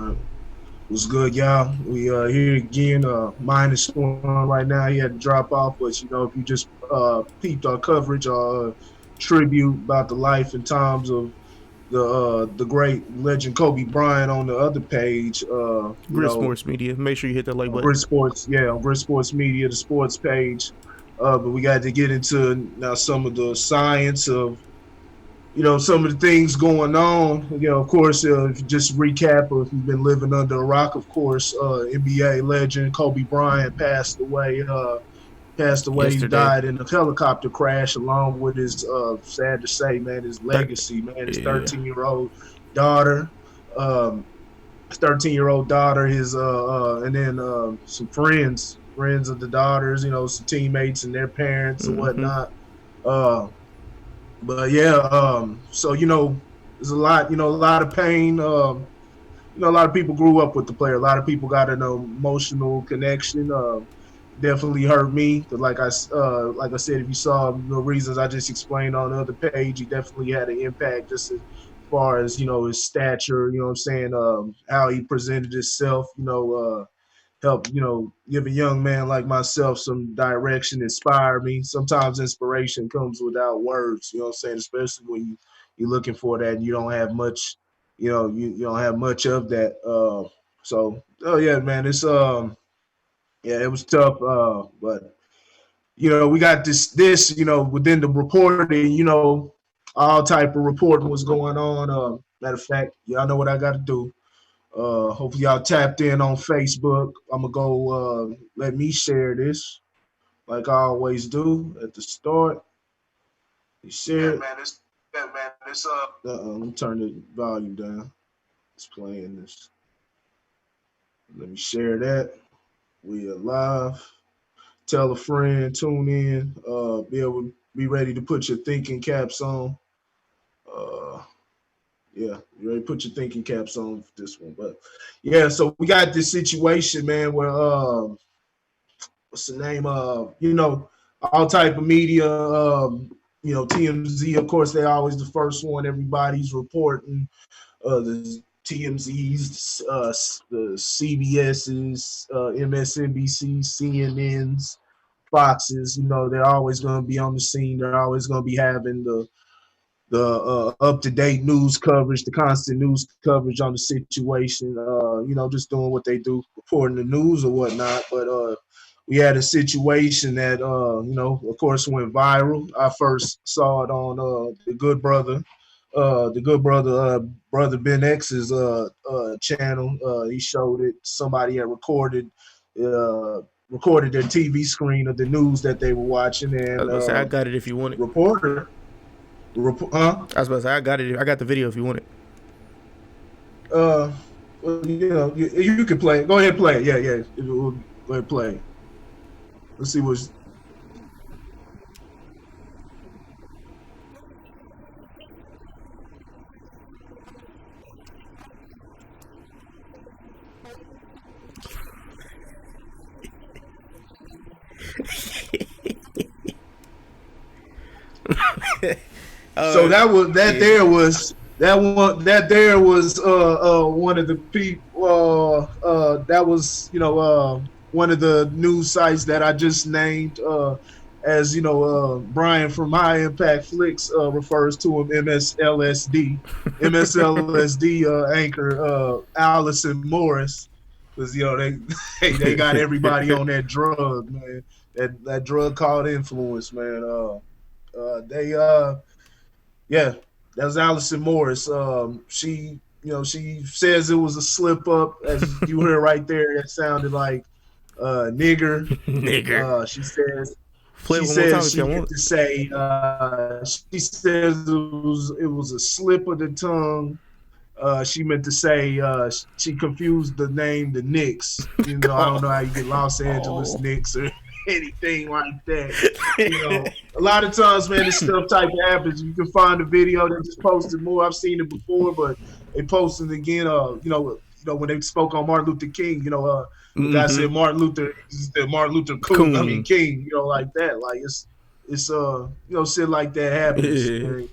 Uh, What's good, y'all? We here again. Mine is going on right now. He had to drop off, but if you just peeped our coverage, tribute about the life and times of the great legend Kobe Bryant on the other page. Grit Sports Media. Make sure you hit that like button. Grit Sports, yeah, on Grit Sports Media, the sports page. But we got to get into now some of the science of some of the things going on. Of course, if you just recap, or if you've been living under a rock, of course, NBA legend Kobe Bryant passed away. He Yesterday. died in a helicopter crash, along with his sad to say, man, his legacy, man, his Yeah. 13-year-old daughter, um, his 13-year-old daughter, his and then some friends of the daughters, some teammates and their parents and Mm-hmm. whatnot. Uh, but yeah, so there's a lot of pain. A lot of people grew up with the player. A lot of people got an emotional connection. Definitely hurt me. Like I said, if you saw the reasons I just explained on the other page, he definitely had an impact just as far as his stature. You know what I'm saying? How he presented himself. Help give a young man like myself some direction, inspire me. Sometimes inspiration comes without words, you know what I'm saying, especially when you're looking for that and you don't have much, you don't have much of that. So oh yeah, man, it's yeah, it was tough. But we got this within the reporting, all type of reporting was going on. Matter of fact, y'all know what I got to do. Hopefully y'all tapped in on Facebook. I'm gonna go let me share this like I always do at the start. You share it. Let me turn the volume down. It's playing this. Let me share that. We are live. Tell a friend, tune in, be ready to put your thinking caps on. Uh yeah, you ready to put your thinking caps on for this one. But yeah, so we got this situation, man, where what's the name of all type of media, TMZ, of course, they always the first one. Everybody's reporting the TMZ's, the CBS's, MSNBC, CNN's, Foxes. They're always going to be on the scene. They're always going to be having the up to date news coverage, the constant news coverage on the situation. Just doing what they do, reporting the news or whatnot. But we had a situation that of course, went viral. I first saw it on the Good Brother, brother Ben X's channel. He showed it. Somebody had uh, recorded their TV screen of the news that they were watching, I was and about to say I got it if you want it. reporter, huh? I was about to say I got it. I got the video if you want it. Uh, well, you can play it. Go ahead, play it. Yeah, yeah. Go ahead, play it. Let's see what's. So uh, that was that. yeah. There was that one. That there was one of the people. That was one of the news sites that I just named. As Brian from High Impact Flicks refers to him, MSLSD, MSLSD anchor Allison Morris, because they they got everybody on that drug, man. That drug called influence, man. They yeah, that was Allison Morris. She says it was a slip up, as you heard right there. That sounded like nigger. Nigger. She says Play it one more time if she y'all meant want. to say she says it was a slip of the tongue. She meant to say she confused the name the Knicks. I don't know how you get Los Angeles Oh. Knicks or anything like that. A lot of times, man, this stuff type of happens. You can find a video they just posted more. I've seen it before, but they posted it again. When they spoke on Martin Luther King, the guy Mm-hmm. said Martin Luther King. I mean Coon. King. Like that. Like it's shit like that happens, Yeah. man.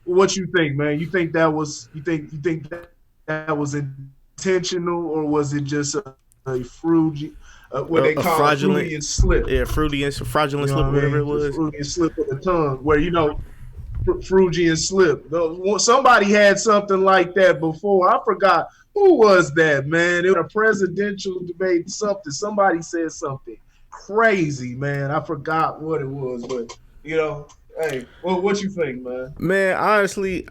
What you think, man? You think that that was intentional, or was it just a fruity, what they A call fraudulent, Freudian slip? yeah, fraudulent You slip, know what I whatever it mean? The was. Freudian slip of the tongue, where Phrygian slip. Somebody had something like that before. I forgot who was that, man. It was a presidential debate. Somebody said something crazy, man. I forgot what it was, but hey, well, what you think, man? Man, honestly,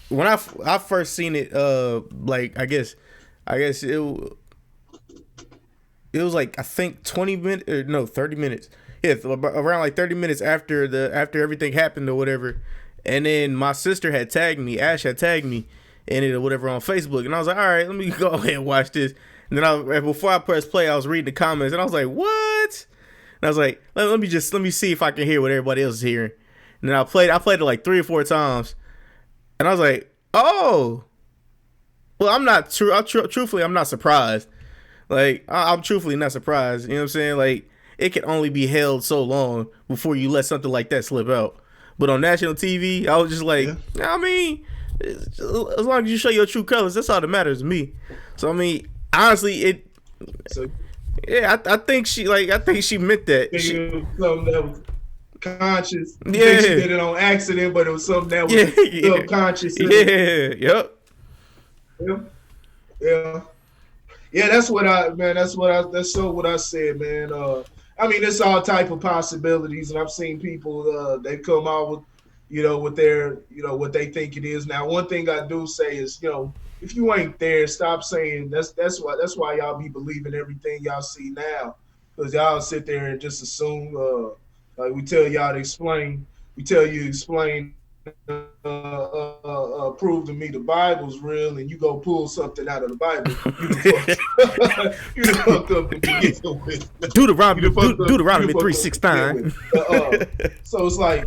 when I first seen it, like I guess it was like I think 20 minutes or no 30 minutes. Yeah, around like 30 minutes after everything happened or whatever. And then my sister had tagged me, Ash had tagged me in it or whatever on Facebook, and I was like, all right, let me go ahead and watch this. And then before I pressed play, I was reading the comments, and I was like, what? And I was like, let me see if I can hear what everybody else is hearing. And then I played it like 3 or 4 times, and I was like, oh, well, I'm not truthfully, I'm not surprised. Like, I'm truthfully not surprised. You know what I'm saying? Like, it can only be held so long before you let something like that slip out. But on national TV, I was just like, yeah. I mean, as long as you show your true colors, that's all that matters to me. So I mean, honestly, I think she meant that. Something that was conscious. Yeah, think she did it on accident, but it was something that was subconscious. Yep. Yeah, that's what I said, man. I mean, it's all type of possibilities, and I've seen people they come out with, with their, what they think it is. Now, one thing I do say is, if you ain't there, stop saying that's why y'all be believing everything y'all see now, because y'all sit there and just assume. Like we tell y'all to explain, prove to me the Bible's real, and you go pull something out of the Bible. You the fucked up and you get with. Deuteronomy 3:6. So it's like,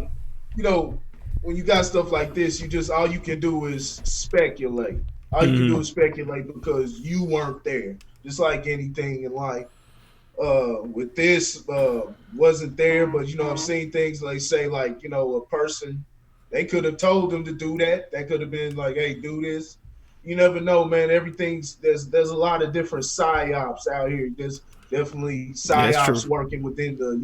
when you got stuff like this, all you can do is speculate. All you can do is speculate because you weren't there. Just like anything in life. With this, wasn't there, but I've seen things like say, like, a person, they could have told them to do that. That could have been like, hey, do this. You never know, man. There's a lot of different psyops out here. There's definitely psyops working within the,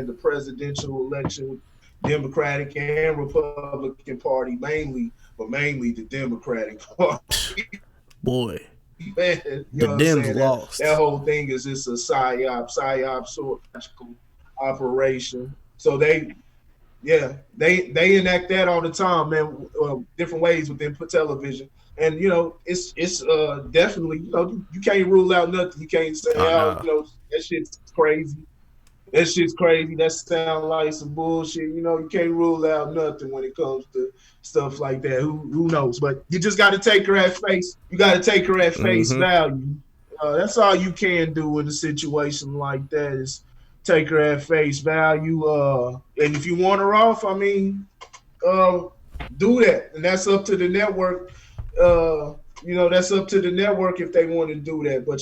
the presidential election with Democratic and Republican Party mainly, but mainly the Democratic Party. Boy. Man, the Dems lost. That whole thing is just a psyop sort of operation. So they enact that all the time, man. Different ways within television, and it's definitely you can't rule out nothing. You can't say that shit's crazy. That shit's crazy. That sounds like some bullshit. You can't rule out nothing when it comes to stuff like that. Who knows? But you just got to take her at face. You got to take her at face value. That's all you can do in a situation like that is take her at face value. And if you want her off, I mean, do that. And that's up to the network. That's up to the network if they want to do that. But,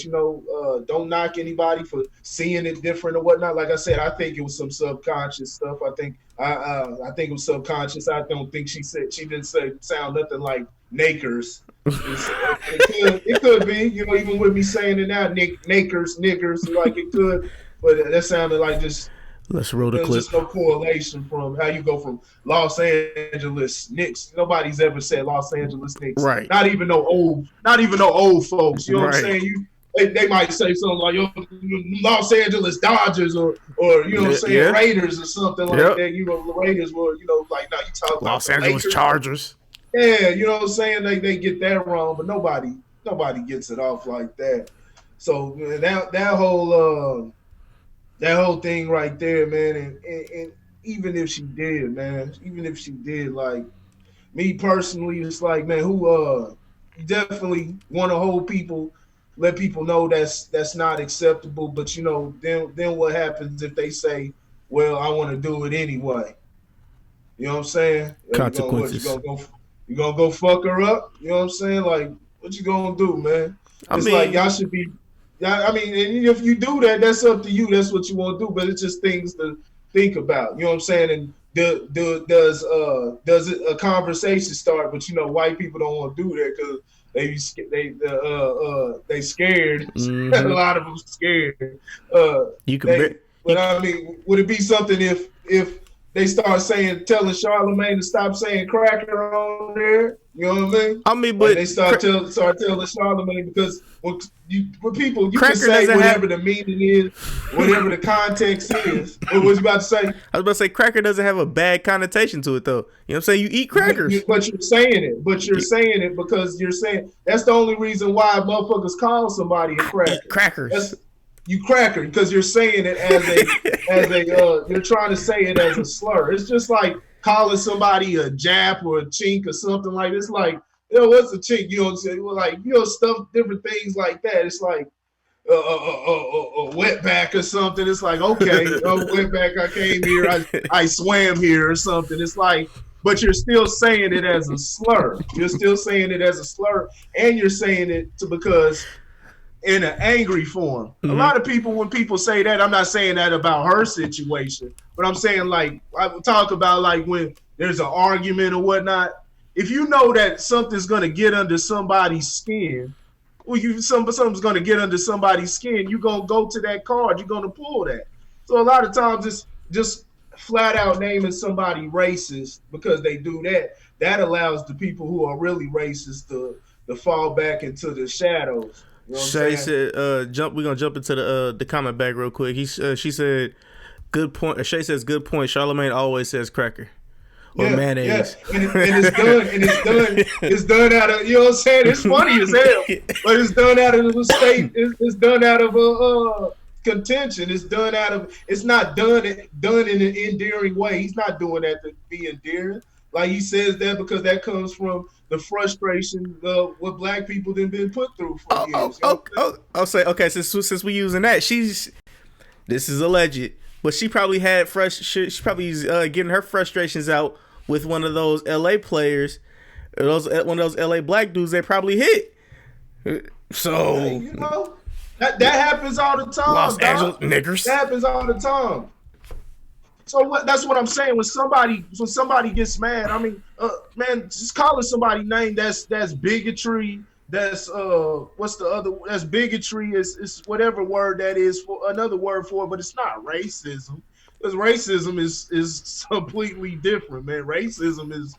don't knock anybody for seeing it different or whatnot. Like I said, I think it was some subconscious stuff. I think it was subconscious. I don't think she didn't sound nothing like Nakers. It could be, even with me saying it now, Nakers, niggers, like it could. But that sounded like just. Let's roll the clip. There's just no correlation from how you go from Los Angeles Knicks. Nobody's ever said Los Angeles Knicks. Right. Not even no old folks. You know what I'm saying? They might say something like Los Angeles Dodgers or Raiders or something like that. The Raiders were, like now you talk about Los Angeles Lakers. Chargers. Yeah, you know what I'm saying? They get that wrong, but nobody gets it off like that. So that whole thing right there, man, and even if she did, like me personally, it's like, man, who you definitely want to let people know that's not acceptable. But then what happens if they say, well, I want to do it anyway? You know what I'm saying? Consequences. You gonna go fuck her up? You know what I'm saying? Like, what you gonna do, man? Like y'all should be. I mean, and if you do that, that's up to you. That's what you want to do. But it's just things to think about. You know what I'm saying? And does a conversation start? But white people don't want to do that because they scared. A Mm-hmm. lot of them scared. Uh, You could, they, you, but I mean, would it be something if they start telling Charlemagne to stop saying cracker on there? You know what I mean? I mean, Like but they start telling Charlemagne because when people you can Cracker say doesn't whatever have. the meaning is, whatever the context is. What was you about to say? I was about to say cracker doesn't have a bad connotation to it though. You know what I'm saying? You eat crackers. But you're saying it. But you're saying it because you're saying that's the only reason why motherfuckers call somebody a I eat cracker. crackers. That's you cracker because you're saying it as a you're trying to say it as a slur. It's just like calling somebody a jap or a chink or something like this. Like, what's a chink? You know what I'm saying? Like, stuff, different things like that. It's like a wetback or something. It's like, okay, wetback, I came here, I swam here or something. It's like, but you're still saying it as a slur. You're still saying it as a slur, and you're saying it because in an angry form. Mm-hmm. A lot of people, when people say that, I'm not saying that about her situation, but I'm saying like I talk about like when there's an argument or whatnot. If you know that something's gonna get under somebody's skin, well, something's gonna get under somebody's skin, you're gonna go to that card, you're gonna pull that. So a lot of times it's just flat out naming somebody racist because they do that. That allows the people who are really racist to fall back into the shadows. You know what Shay I'm saying? said, "Jump. We're gonna jump into the comment bag real quick." She said, "Good point." Shay says, "Good point." Charlemagne always says cracker or mayonnaise. Yeah. And it's done out of, you know what I'm saying? It's funny as hell, but it's done out of the state. It's done out of a contention. It's done out of. It's not done in an endearing way. He's not doing that to be endearing. Like he says that because that comes from the frustration of what black people have been put through for years. I'll say okay. Since we using that, this is alleged, but she probably had She's probably getting her frustrations out with one of those LA players, one of those LA black dudes they probably hit. So you know that happens all the time. Los Angeles niggers. That happens all the time. So that's what I'm saying. When somebody gets mad, I mean, man, just calling somebody name that's bigotry. That's what's the other? That's bigotry. Is whatever word that is for another word for it, but it's not racism. Because racism is completely different, man. Racism is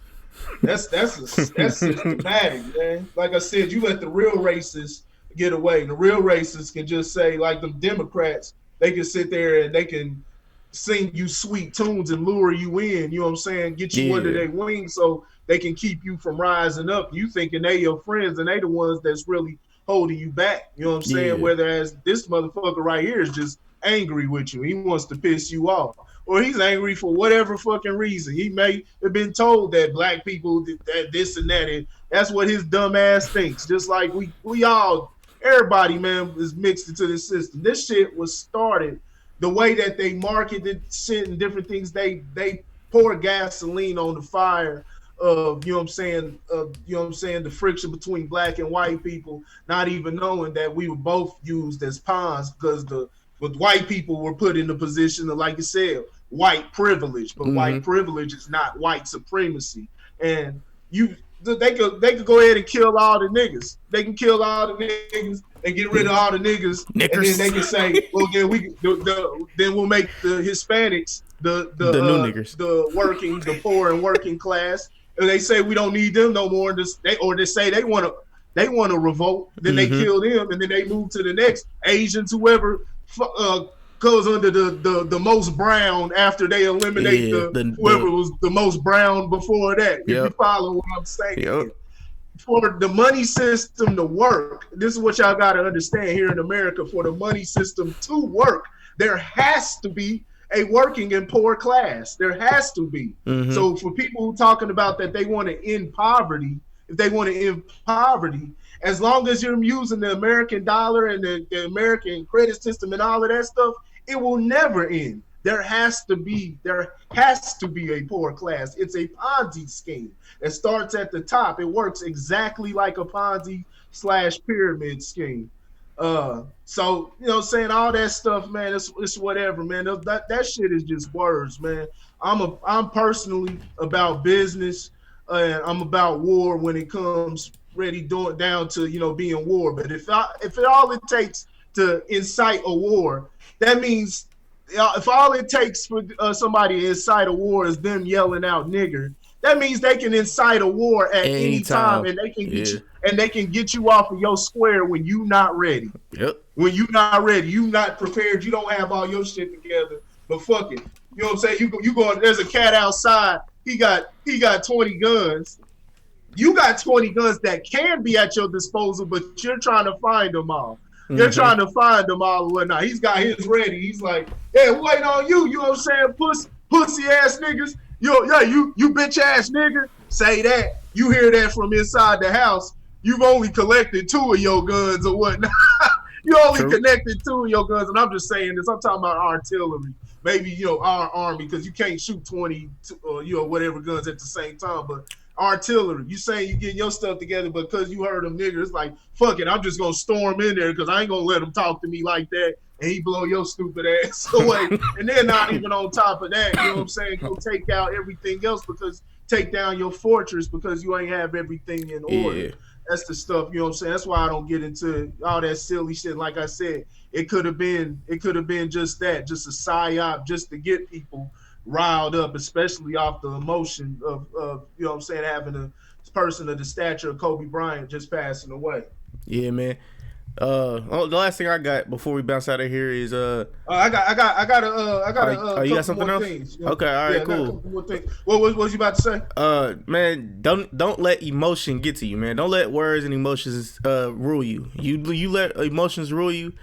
that's systematic, man. Like I said, you let the real racists get away. The real racists can just say, like them Democrats, they can sit there and they can sing you sweet tunes and lure you in, you know what I'm saying? Get you under their wings so they can keep you from rising up. You thinking they your friends and they the ones that's really holding you back. You know what I'm saying? Yeah. Whereas this motherfucker right here is just angry with you. He wants to piss you off. Or he's angry for whatever fucking reason. He may have been told that black people did that, this and that, and that's what his dumb ass thinks. Just like we all, everybody, man, is mixed into this system. This shit was started the way that they marketed shit and different things, they pour gasoline on the fire of, you know what I'm saying, the friction between black and white people, not even knowing that we were both used as pawns because but white people were put in the position of, like you said, white privilege, but white privilege is not white supremacy. And they could go ahead and kill all the niggas. They can kill all the niggas and get rid of all the niggas, and then they can say, well, then we'll make the Hispanics the new niggers, the poor and working class. And they say we don't need them no more. They say they want to revolt. Then they kill them, and then they move to the next Asians, whoever goes under the most brown after they eliminate whoever was the most brown before that. If you follow what I'm saying. For the money system to work, this is what y'all got to understand here in America. For the money system to work, there has to be a working and poor class. There has to be. So for people who talking about that they want to end poverty, if they want to end poverty, as long as you're using the American dollar and the American credit system and all of that stuff, it will never end. There has to be a poor class. It's a Ponzi scheme. It starts at the top. It works exactly like a Ponzi / pyramid scheme. So, you know, saying all that stuff, man, it's whatever, man. That shit is just words, man. I'm personally about business, and I'm about war when it comes ready down to being war. But if it all it takes to incite a war, that means if all it takes for somebody to incite a war is them yelling out nigger, that means they can incite a war at any time, Anytime. and they can get Yeah. you off of your square when you not ready. Yep. When you not ready, you not prepared, you don't have all your shit together. But fuck it, you know what I'm saying? You going? There's a cat outside. He got 20 guns. You got 20 guns that can be at your disposal, but you're trying to find them all. You're trying to find them all and whatnot. He's got his ready. He's like, yeah, we waiting on you. You know what I'm saying? Pussy ass niggas. You bitch ass nigga. Say that. You hear that from inside the house. You've only collected 2 of your guns or whatnot. You only connected 2 of your guns. And I'm just saying this. I'm talking about artillery. Maybe, our army, because you can't shoot 20 or, whatever guns at the same time. But artillery, you saying you getting your stuff together, but because you heard them niggas, like, fuck it, I'm just going to storm in there because I ain't going to let them talk to me like that. And he blow your stupid ass away. And then not even on top of that, you know what I'm saying? Go take out everything else take down your fortress because you ain't have everything in order. Yeah. That's the stuff, you know what I'm saying? That's why I don't get into all that silly shit. Like I said, it could have been just that, just a psyop, just to get people riled up, especially off the emotion of you know what I'm saying, having a person of the stature of Kobe Bryant just passing away. Yeah, man. The last thing I got before we bounce out of here is I got you got something else? Things, Okay, all right, cool. What was you about to say? Man, don't let emotion get to you, man. Don't let words and emotions rule you. You let emotions rule you,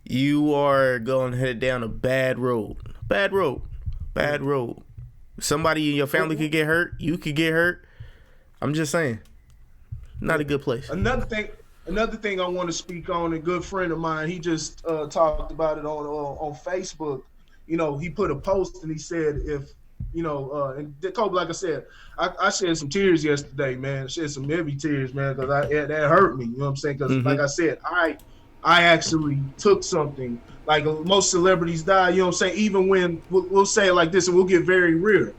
you are going to head down a bad road. Bad road. Somebody in your family could get hurt. You could get hurt. I'm just saying, not a good place. Another thing I want to speak on, a good friend of mine, he just talked about it on Facebook. He put a post and he said, if, and Kobe, like I said, I shed some tears yesterday, man. Shed some heavy tears, man, because that hurt me. You know what I'm saying? Because like I said, I actually took something. Like most celebrities die, you know what I'm saying? Even when, we'll say it like this, and we'll get very real.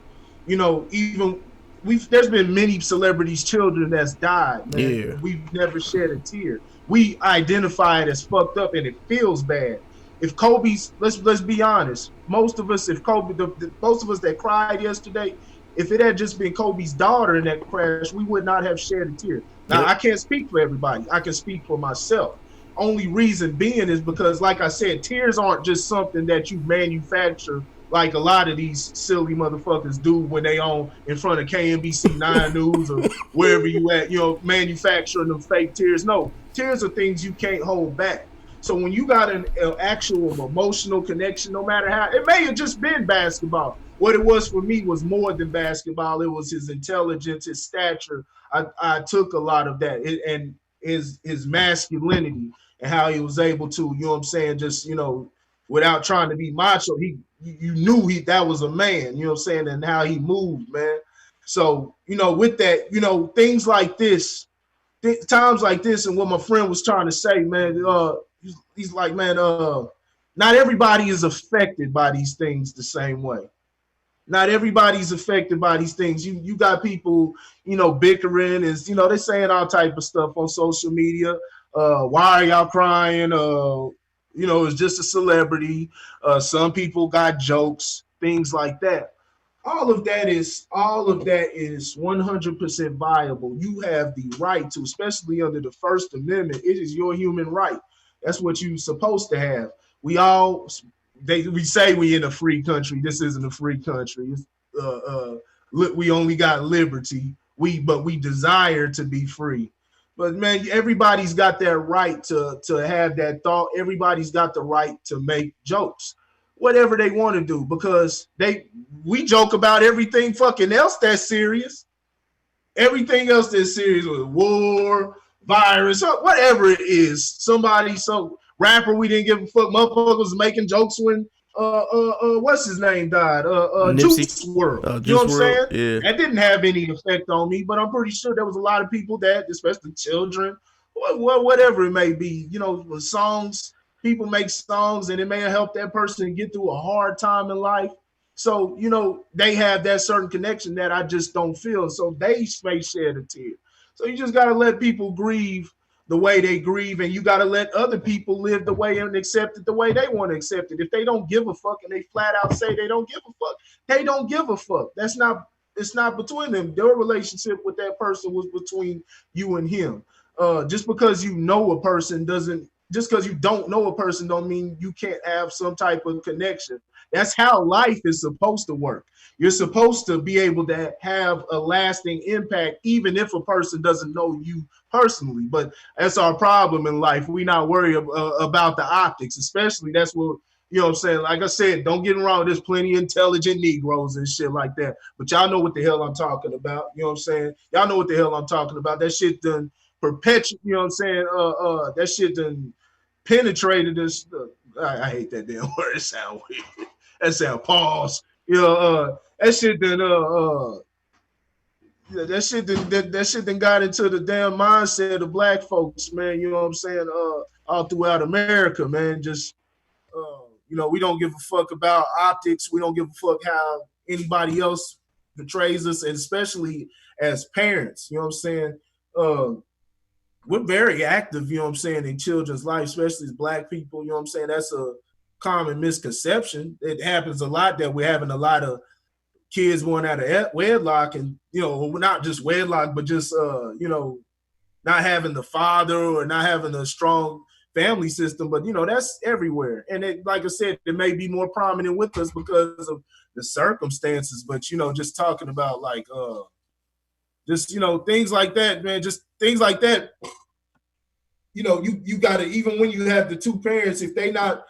Even there's been many celebrities' children that's died, man. Yeah. We've never shed a tear. We identify it as fucked up, and it feels bad. If Kobe's, let's be honest, most of us that cried yesterday, if it had just been Kobe's daughter in that crash, we would not have shed a tear. Now, I can't speak for everybody. I can speak for myself. Only reason being is because, like I said, tears aren't just something that you manufacture like a lot of these silly motherfuckers do when they on in front of KMBC 9 News or wherever you at, manufacturing them fake tears. No, tears are things you can't hold back. So when you got an actual emotional connection, no matter how, it may have just been basketball. What it was for me was more than basketball. It was his intelligence, his stature. I took a lot of that, and his masculinity and how he was able to, you know what I'm saying, just, without trying to be macho, you knew that was a man, you know what I'm saying, and how he moved, man. So, with that, things like this, times like this, and what my friend was trying to say, man, he's like, man, not everybody is affected by these things the same way. Not everybody's affected by these things. You got people, bickering, is, they're saying all type of stuff on social media. Why are y'all crying? It's just a celebrity. Some people got jokes, things like that. All of that is 100% viable. You have the right to, especially under the First Amendment. It is your human right. That's what you're supposed to have. We say we in a free country. This isn't a free country. We only got liberty. But we desire to be free. But man, everybody's got that right to have that thought. Everybody's got the right to make jokes, whatever they want to do, because we joke about everything fucking else that's serious. Everything else that's serious, with war, virus, whatever it is. Some rapper we didn't give a fuck, motherfuckers was making jokes when what's his name died? Juice WRLD. You know what I'm saying? Yeah. That didn't have any effect on me, but I'm pretty sure there was a lot of people that, especially children, whatever it may be, with songs, people make songs and it may have helped that person get through a hard time in life. So, they have that certain connection that I just don't feel. So they may shed a tear. So you just gotta let people grieve the way they grieve, and you gotta let other people live the way and accept it the way they want to accept it. If they don't give a fuck and they flat out say they don't give a fuck, they don't give a fuck. That's not it's not between them. Their relationship with that person was between you and him. Just because you know a person doesn't just because you don't know a person don't mean you can't have some type of connection. That's how life is supposed to work. You're supposed to be able to have a lasting impact, even if a person doesn't know you personally. But that's our problem in life. We not worried about the optics, especially that's what, you know what I'm saying? Like I said, don't get me wrong. There's plenty of intelligent Negroes and shit like that. But y'all know what the hell I'm talking about. You know what I'm saying? Y'all know what the hell I'm talking about. That shit done perpetuate, you know what I'm saying? That shit done penetrated this. I hate that damn word. It sound weird. That sound pause. You know, that shit done that shit then got into the damn mindset of black folks, man. You know what I'm saying? All throughout America, man. Just you know, we don't give a fuck about optics. We don't give a fuck how anybody else portrays us, and especially as parents. You know what I'm saying? We're very active, you know what I'm saying, in children's life, especially as black people. You know what I'm saying? That's a common misconception. It happens a lot that we're having a lot of kids born out of wedlock, and you know, not just wedlock, but just you know, not having the father or not having a strong family system. But you know, that's everywhere, and it, like I said, it may be more prominent with us because of the circumstances. But you know, just talking about like just you know, things like that, man, just things like that. You know, you gotta, even when you have the two parents, if they not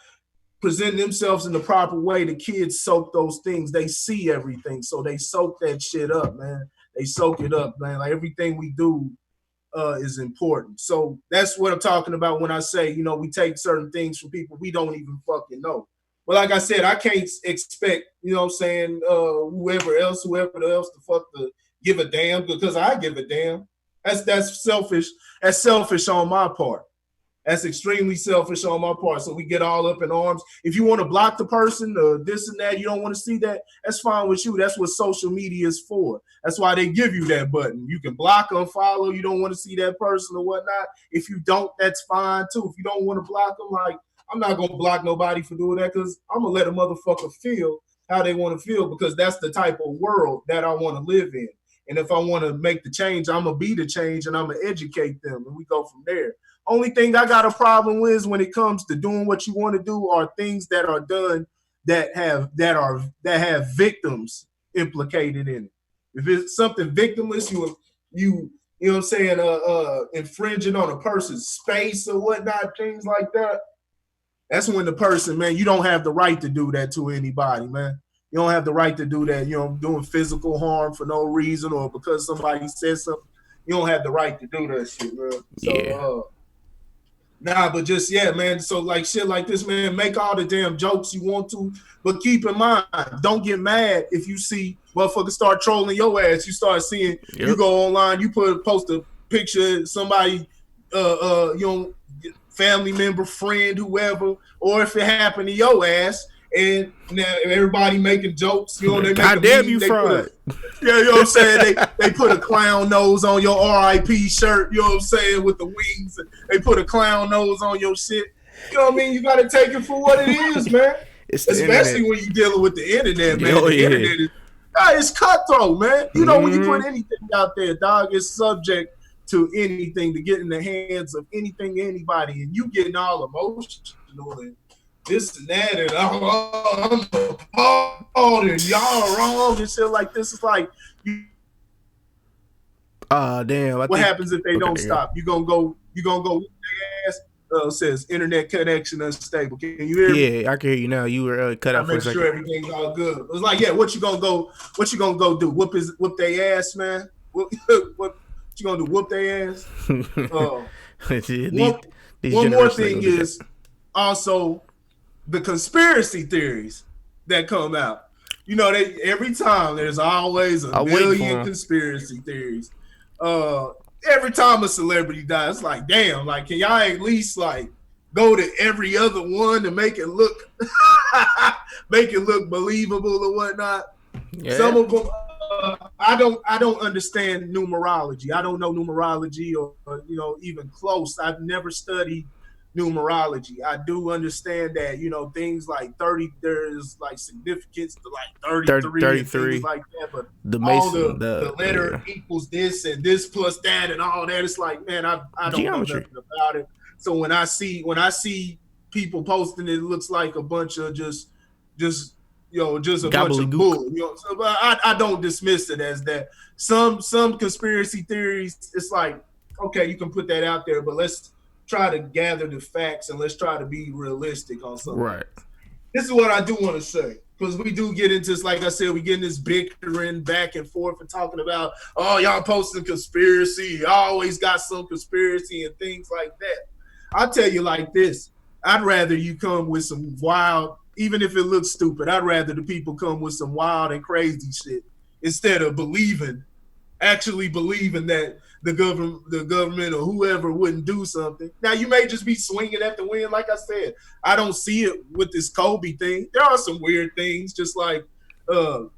present themselves in the proper way, the kids soak those things. They see everything, so they soak that shit up, man. They soak it up, man. Like everything we do is important. So that's what I'm talking about when I say, you know, we take certain things from people we don't even fucking know. But like I said, I can't expect, you know what I'm saying, whoever else to fuck to give a damn, because I give a damn. That's selfish. That's selfish on my part. That's extremely selfish on my part. So we get all up in arms. If you want to block the person or this and that, you don't want to see that, that's fine with you. That's what social media is for. That's why they give you that button. You can block or unfollow. You don't want to see that person or whatnot. If you don't, that's fine too. If you don't want to block them, like, I'm not going to block nobody for doing that, because I'm going to let a motherfucker feel how they want to feel, because that's the type of world that I want to live in. And if I want to make the change, I'm going to be the change, and I'm going to educate them, and we go from there. Only thing I got a problem with is when it comes to doing what you want to do are things that are done that have victims implicated in it. If it's something victimless, you know what I'm saying, infringing on a person's space or whatnot, things like that. That's when the person, man, you don't have the right to do that to anybody, man. You don't have the right to do that, you know, doing physical harm for no reason or because somebody says something. You don't have the right to do that shit, bro. So, Yeah. Nah, but just, yeah, man. So, like, shit like this, man, make all the damn jokes you want to, but keep in mind, don't get mad if you see motherfuckers start trolling your ass. You start seeing, you go online, you post a picture of somebody, you know, family member, friend, whoever, or if it happened to your ass, and now everybody making jokes, you know, they God make damn you, fraud. Yeah, you know what I'm saying? They put a clown nose on your RIP shirt, you know what I'm saying, with the wings. They put a clown nose on your shit. You know what I mean? You got to take it for what it is, man. Especially when you're dealing with the internet, man. The internet is, it's cutthroat, man. You know, when you put anything out there, dog, it's subject to anything, to get in the hands of anything, anybody, and you getting all emotional and this and that, and I'm appalled, and y'all wrong, and shit like this. Is like, damn. What happens if they don't stop? You gonna go whoop their ass? Says internet connection unstable. Can you hear me? Yeah, I can hear you now. You were cut out for a second. Make sure everything's all good. It was like, yeah, what you gonna go do? Whoop their ass, man? What you gonna do? Whoop their ass? One more thing is also the conspiracy theories that come out. You know, every time there's always a million conspiracy theories. Every time a celebrity dies, it's like, damn, like, can y'all at least like go to every other one to make it look believable or whatnot? Yeah. Some of them I don't understand numerology. I don't know numerology or even close. I've never studied numerology. I do understand that things like 30, there's like significance to like 33 and things 33. like that. But The all Mason, the letter equals this and this plus that and all that. It's like, man, I don't geometry. know nothing about it. So when I see people posting, it looks like a bunch of just a bunch of bull. So, but I don't dismiss it as that. Some conspiracy theories, it's like, okay, you can put that out there, but let's try to gather the facts and let's try to be realistic on something. Right. This is what I do want to say, because we do get into this, like I said, we get in this bickering back and forth and talking about, oh, y'all posting conspiracy. Y'all always got some conspiracy and things like that. I'll tell you like this. I'd rather you come with some wild, even if it looks stupid, I'd rather the people come with some wild and crazy shit instead of actually believing that the government or whoever wouldn't do something. Now, you may just be swinging at the wind. Like I said, I don't see it with this Kobe thing. There are some weird things, just like, it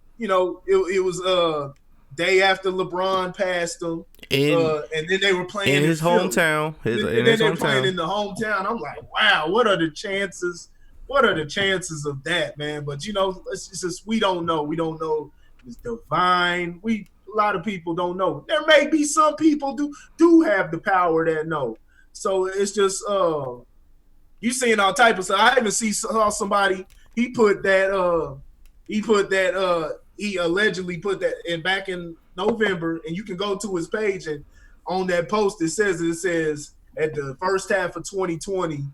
was day after LeBron passed him, and then they were playing in his hometown. Playing in the hometown. I'm like, wow, what are the chances? What are the chances of that, man? But it's just we don't know. We don't know. It's divine. A lot of people don't know. There may be some people do have the power that know. So it's just you seeing all type of stuff. I even saw somebody he allegedly put that in back in November, and you can go to his page, and on that post it says at the first half of 2020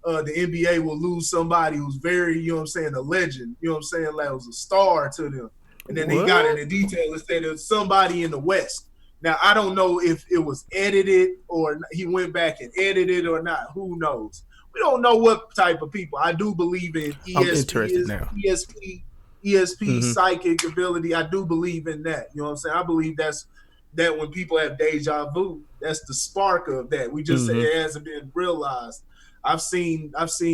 the NBA will lose somebody who's very, a legend, like was a star to them. And then they got into detail and said it was somebody in the West. Now, I don't know if it was edited or he went back and edited or not. Who knows? We don't know what type of people. I do believe in ESP psychic ability. I do believe in that. You know what I'm saying? I believe that when people have deja vu, that's the spark of that. We just say it hasn't been realized. I've seen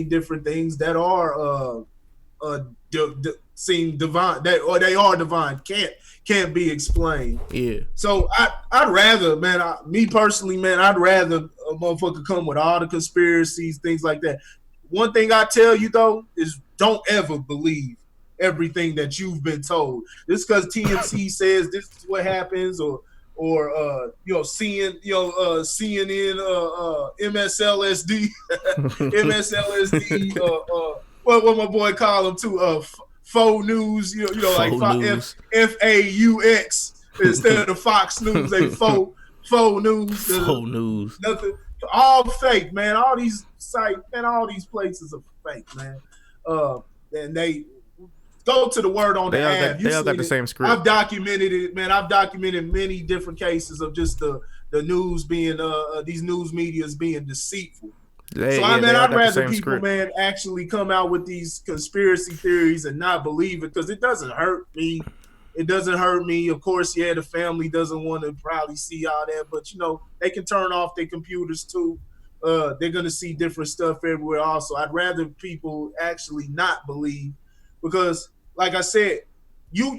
different things that are seem divine, or they are divine, can't be explained. Yeah. So I'd rather, man, me personally, man, I'd rather a motherfucker come with all the conspiracies, things like that. One thing I tell you though is don't ever believe everything that you've been told. Just because TMC says this is what happens, or CNN, MSLSD, what my boy call them too, faux news, like FAUX instead of Fox News, they faux news. Faux news. Nothing, all fake, man. All these sites, man, all these places are fake, man. And they go to the word on the app. They all got the same script. I've documented it, man. I've documented many different cases of just the news being these news medias being deceitful. I'd rather people, script. Man, actually come out with these conspiracy theories and not believe it, because it doesn't hurt me. It doesn't hurt me. Of course, yeah, the family doesn't want to probably see all that, but they can turn off their computers too. They're gonna see different stuff everywhere. Also, I'd rather people actually not believe, because, like I said, you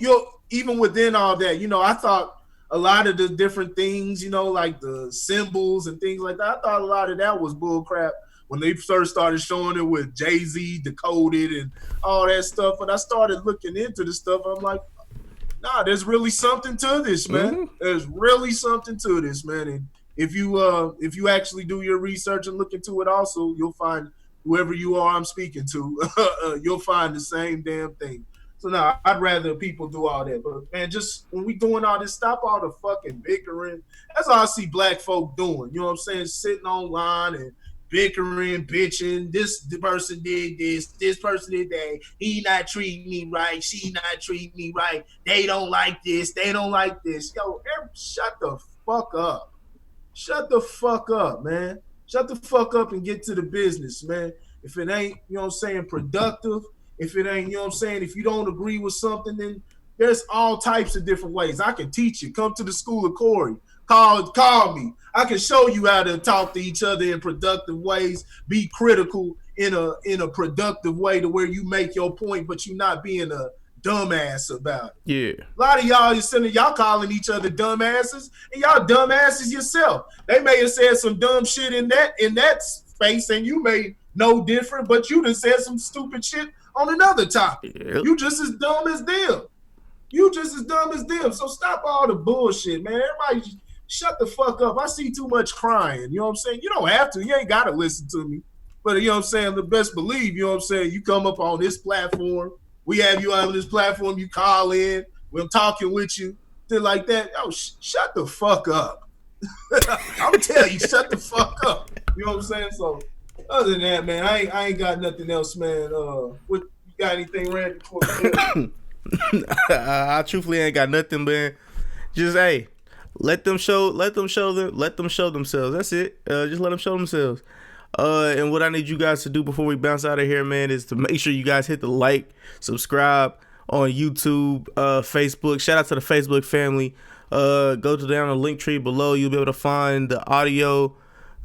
even within all that, I thought a lot of the different things, like the symbols and things like that, I thought a lot of that was bull crap when they first started showing it with Jay-Z decoded and all that stuff. And I started looking into the stuff. I'm like, nah, there's really something to this, man. Mm-hmm. There's really something to this, man. And if you actually do your research and look into it also, you'll find whoever you are I'm speaking to, you'll find the same damn thing. So now I'd rather people do all that. But man, just when we doing all this, stop all the fucking bickering. That's all I see black folk doing. You know what I'm saying? Sitting online and bickering, bitching. This person did this person did that. He not treating me right. She not treating me right. They don't like this. They don't like this. Yo, shut the fuck up. Shut the fuck up, man. Shut the fuck up and get to the business, man. If it ain't, productive, if it ain't, if you don't agree with something, then there's all types of different ways. I can teach you. Come to the school of Corey. Call me. I can show you how to talk to each other in productive ways, be critical in a productive way to where you make your point, but you're not being a dumbass about it. Yeah. A lot of y'all is sitting, y'all calling each other dumbasses, and y'all dumbasses yourself. They may have said some dumb shit in that space, and you may know different, but you done said some stupid shit on another topic. Yep. You just as dumb as them. You just as dumb as them. So stop all the bullshit, man. Everybody shut the fuck up. I see too much crying. You know what I'm saying? You don't have to. You ain't got to listen to me. But you know what I'm saying? The best believe, you know what I'm saying? You come up on this platform. We have you on this platform. You call in. We're talking with you. Things like that. Oh, shut the fuck up. I'm telling you, shut the fuck up. You know what I'm saying? So other than that, man, I ain't got nothing else, man. What you got anything, Randy? I truthfully ain't got nothing, man. Just hey, let them show themselves. That's it. Just let them show themselves. And what I need you guys to do before we bounce out of here, man, is to make sure you guys hit the like, subscribe on YouTube, Facebook. Shout out to the Facebook family. Go to down the link tree below. You'll be able to find the audio,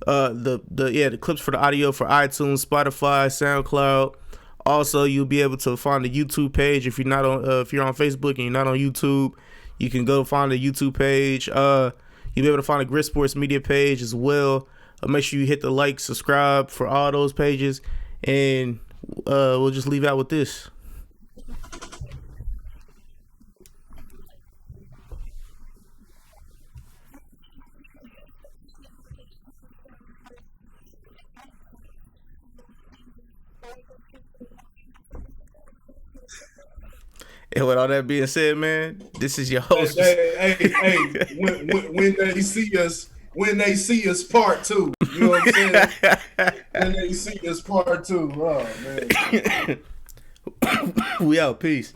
the clips for the audio for iTunes, Spotify, SoundCloud. Also, you'll be able to find the YouTube page if you're on Facebook and you're not on YouTube. You can go find the YouTube page. You'll be able to find the Grit Sports Media page as well. Make sure you hit the like, subscribe for all those pages, and we'll just leave out with this. And with all that being said, man, this is your host. Hey, when they see us part two, you know what I'm saying? When they see us part two, oh man. We out, peace.